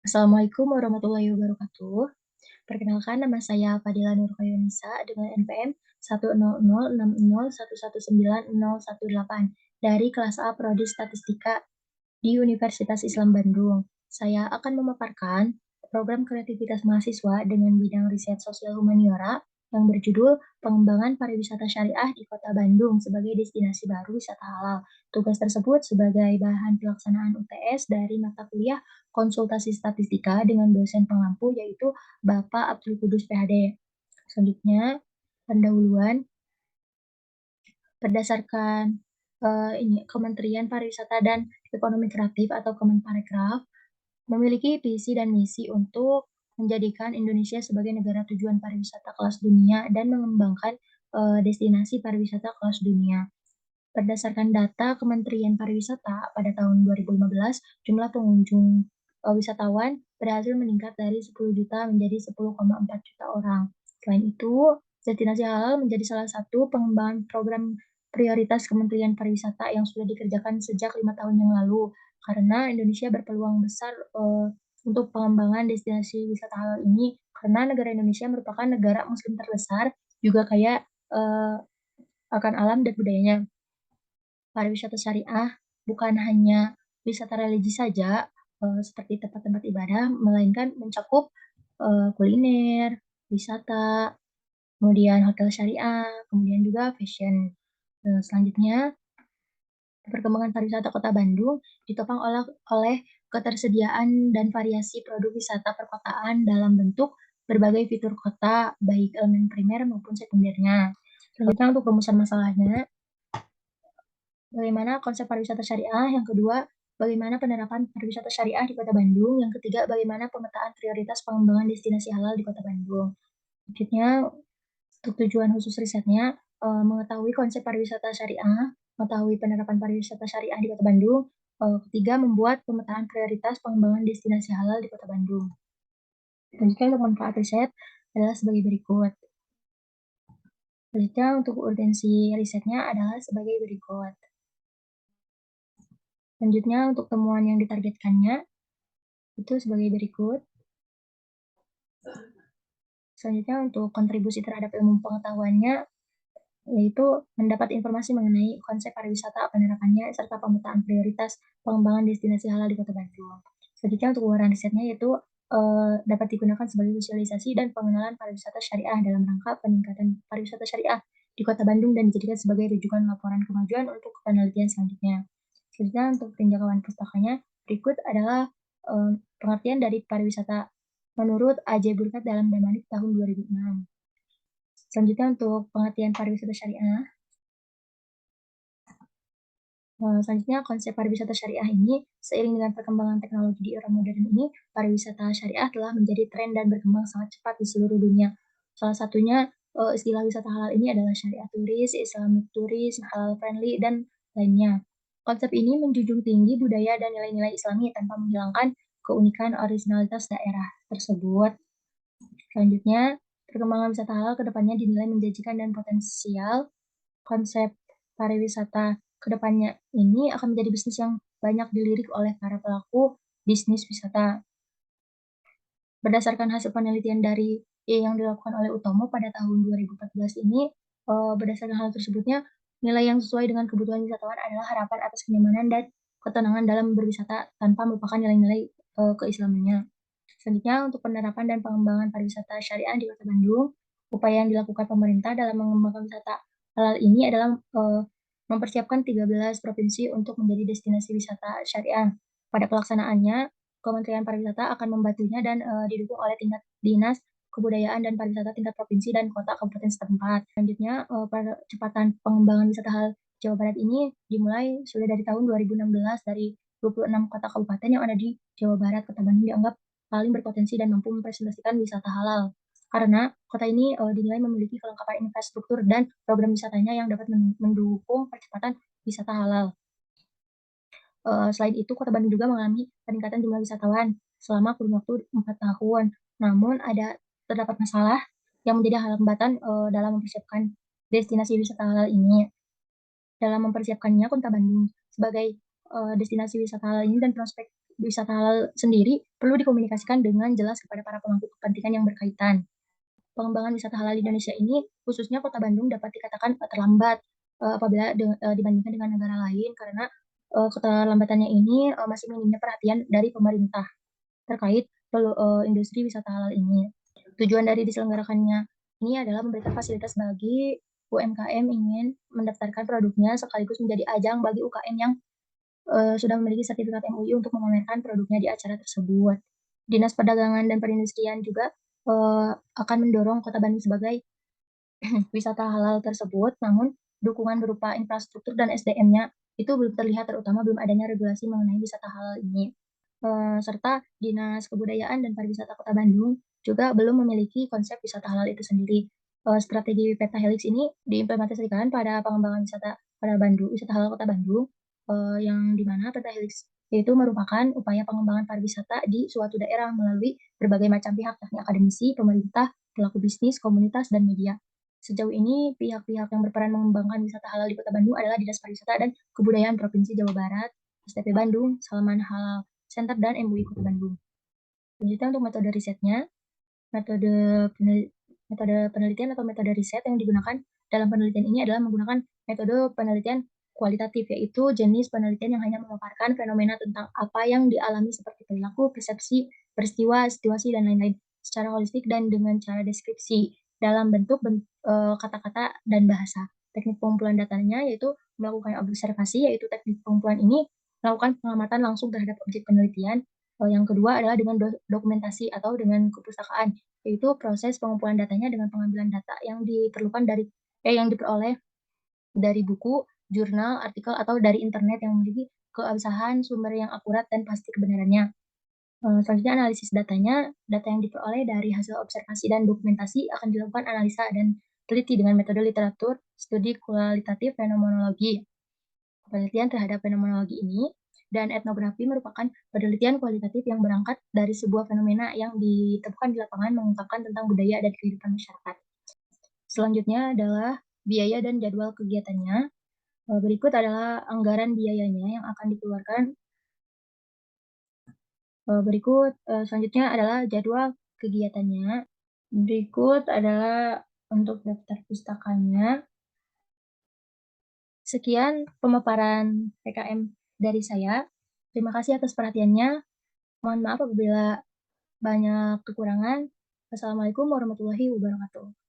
Assalamualaikum warahmatullahi wabarakatuh. Perkenalkan nama saya Fadila Nurhoyunisa dengan NPM 1006060119018 dari kelas A Prodi Statistika di Universitas Islam Bandung. Saya akan memaparkan program kreativitas mahasiswa dengan bidang riset sosial humaniora yang berjudul Pengembangan Pariwisata Syariah di Kota Bandung sebagai destinasi baru wisata halal. Tugas tersebut sebagai bahan pelaksanaan UTS dari mata kuliah Konsultasi Statistika dengan dosen pengampu yaitu Bapak Abdul Kudus PhD. Selanjutnya, pendahuluan berdasarkan Kementerian Pariwisata dan Ekonomi Kreatif atau Kemenparekraf memiliki visi dan misi untuk menjadikan Indonesia sebagai negara tujuan pariwisata kelas dunia dan mengembangkan destinasi pariwisata kelas dunia. Berdasarkan data Kementerian Pariwisata pada tahun 2015, jumlah pengunjung wisatawan berhasil meningkat dari 10 juta menjadi 10,4 juta orang. Selain itu, destinasi halal menjadi salah satu pengembangan program prioritas Kementerian Pariwisata yang sudah dikerjakan sejak 5 tahun yang lalu. Karena Indonesia berpeluang besar untuk pengembangan destinasi wisata halal ini, karena negara Indonesia merupakan negara Muslim terbesar, juga kaya akan alam dan budayanya. Pariwisata syariah bukan hanya wisata religi saja, seperti tempat-tempat ibadah, melainkan mencakup, kuliner, wisata, kemudian hotel syariah, kemudian juga fashion. Selanjutnya, perkembangan pariwisata Kota Bandung ditopang oleh ketersediaan dan variasi produk wisata perkotaan dalam bentuk berbagai fitur kota, baik elemen primer maupun sekundernya. Selanjutnya untuk rumusan masalahnya, bagaimana konsep pariwisata syariah, yang kedua, bagaimana penerapan pariwisata syariah di Kota Bandung, yang ketiga, bagaimana pemetaan prioritas pengembangan destinasi halal di Kota Bandung. Selanjutnya, untuk tujuan khusus risetnya, mengetahui konsep pariwisata syariah, mengetahui penerapan pariwisata syariah di Kota Bandung, ketiga, membuat pemetaan prioritas pengembangan destinasi halal di Kota Bandung. Selanjutnya, untuk manfaat riset adalah sebagai berikut. Selanjutnya, untuk urgensi risetnya adalah sebagai berikut. Selanjutnya, untuk temuan yang ditargetkannya, itu sebagai berikut. Selanjutnya, untuk kontribusi terhadap ilmu pengetahuannya, yaitu mendapat informasi mengenai konsep pariwisata, penerapannya, serta pemetaan prioritas pengembangan destinasi halal di Kota Bandung. Selanjutnya, untuk uluran risetnya yaitu dapat digunakan sebagai sosialisasi dan pengenalan pariwisata syariah dalam rangka peningkatan pariwisata syariah di Kota Bandung dan dijadikan sebagai rujukan laporan kemajuan untuk penelitian selanjutnya. Selanjutnya, untuk penjangkauan pustakanya, berikut adalah pengertian dari pariwisata menurut A.J. Burkhardt dalam Damanik tahun 2006. Selanjutnya, untuk pengertian pariwisata syariah, selanjutnya konsep pariwisata syariah ini, seiring dengan perkembangan teknologi di era modern ini, pariwisata syariah telah menjadi tren dan berkembang sangat cepat di seluruh dunia. Salah satunya istilah wisata halal ini adalah syariah turis, Islamic turis, halal friendly, dan lainnya. Konsep ini menjunjung tinggi budaya dan nilai-nilai Islami tanpa menghilangkan keunikan originalitas daerah tersebut. Selanjutnya, perkembangan wisata halal ke depannya dinilai menjanjikan dan potensial. Konsep pariwisata ke depannya ini akan menjadi bisnis yang banyak dilirik oleh para pelaku bisnis wisata. Berdasarkan hasil penelitian yang dilakukan oleh Utomo pada tahun 2014 ini, berdasarkan hal tersebutnya, nilai yang sesuai dengan kebutuhan wisatawan adalah harapan atas kenyamanan dan ketenangan dalam berwisata tanpa melupakan nilai-nilai keislamannya. Selanjutnya, untuk penerapan dan pengembangan pariwisata syariah di Kota Bandung, upaya yang dilakukan pemerintah dalam mengembangkan wisata halal ini adalah mempersiapkan 13 provinsi untuk menjadi destinasi wisata syariah. Pada pelaksanaannya, Kementerian Pariwisata akan membantunya dan didukung oleh tingkat dinas kebudayaan dan pariwisata tingkat provinsi dan kota kabupaten setempat. Selanjutnya, percepatan pengembangan wisata halal Jawa Barat ini dimulai sudah dari tahun 2016 dari 26 kota kabupaten yang ada di Jawa Barat. Kota Bandung dianggap paling berpotensi dan mampu mempresentasikan wisata halal. Karena kota ini dinilai memiliki kelengkapan infrastruktur dan program wisatanya yang dapat mendukung percepatan wisata halal. Selain itu, Kota Bandung juga mengalami peningkatan jumlah wisatawan selama kurun waktu 4 tahun. Namun terdapat masalah yang menjadi hambatan dalam mempersiapkan destinasi wisata halal ini. Dalam mempersiapkannya, Kota Bandung sebagai destinasi wisata halal ini dan prospek wisata halal sendiri perlu dikomunikasikan dengan jelas kepada para pemangku kepentingan yang berkaitan. Pengembangan wisata halal di Indonesia ini, khususnya Kota Bandung dapat dikatakan, terlambat, apabila dibandingkan dengan negara lain karena, keterlambatannya ini, masih minimnya perhatian dari pemerintah terkait industri wisata halal ini. Tujuan dari diselenggarakannya ini adalah memberikan fasilitas bagi UMKM ingin mendaftarkan produknya sekaligus menjadi ajang bagi UKM yang sudah memiliki sertifikat MUI untuk memamerkan produknya di acara tersebut. Dinas Perdagangan dan Perindustrian juga, akan mendorong Kota Bandung sebagai wisata halal tersebut, namun dukungan berupa infrastruktur dan SDM-nya itu belum terlihat, terutama belum adanya regulasi mengenai wisata halal ini. Serta Dinas Kebudayaan dan Pariwisata Kota Bandung juga belum memiliki konsep wisata halal itu sendiri. Strategi Peta Helix ini diimplementasikan pada pengembangan wisata halal Kota Bandung, yang di mana Peta Helix itu merupakan upaya pengembangan pariwisata di suatu daerah melalui berbagai macam pihak, yakni akademisi, pemerintah, pelaku bisnis, komunitas, dan media. Sejauh ini, pihak-pihak yang berperan mengembangkan wisata halal di Kota Bandung adalah Dinas Pariwisata dan Kebudayaan Provinsi Jawa Barat, STP Bandung, Salman Halal Center, dan MUI Kota Bandung. Selanjutnya untuk metode risetnya, metode metode penelitian atau metode riset yang digunakan dalam penelitian ini adalah menggunakan metode penelitian kualitatif, yaitu jenis penelitian yang hanya memaparkan fenomena tentang apa yang dialami seperti perilaku, persepsi, peristiwa, situasi, dan lain-lain secara holistik dan dengan cara deskripsi dalam bentuk kata-kata dan bahasa. Teknik pengumpulan datanya yaitu melakukan observasi, yaitu teknik pengumpulan ini melakukan pengamatan langsung terhadap objek penelitian. Yang kedua adalah dengan dokumentasi atau dengan kepustakaan, yaitu proses pengumpulan datanya dengan pengambilan data yang diperlukan yang diperoleh dari buku, jurnal, artikel, atau dari internet yang memiliki keabsahan sumber yang akurat dan pasti kebenarannya. Selanjutnya analisis datanya, data yang diperoleh dari hasil observasi dan dokumentasi akan dilakukan analisa dan teliti dengan metode literatur, studi kualitatif fenomenologi. Penelitian terhadap fenomenologi ini dan etnografi merupakan penelitian kualitatif yang berangkat dari sebuah fenomena yang ditemukan di lapangan mengungkapkan tentang budaya dan kehidupan masyarakat. Selanjutnya adalah biaya dan jadwal kegiatannya. Berikut adalah anggaran biayanya yang akan dikeluarkan. Selanjutnya adalah jadwal kegiatannya. Berikut adalah untuk daftar pustakanya. Sekian pemaparan PKM dari saya. Terima kasih atas perhatiannya. Mohon maaf apabila banyak kekurangan. Wassalamualaikum warahmatullahi wabarakatuh.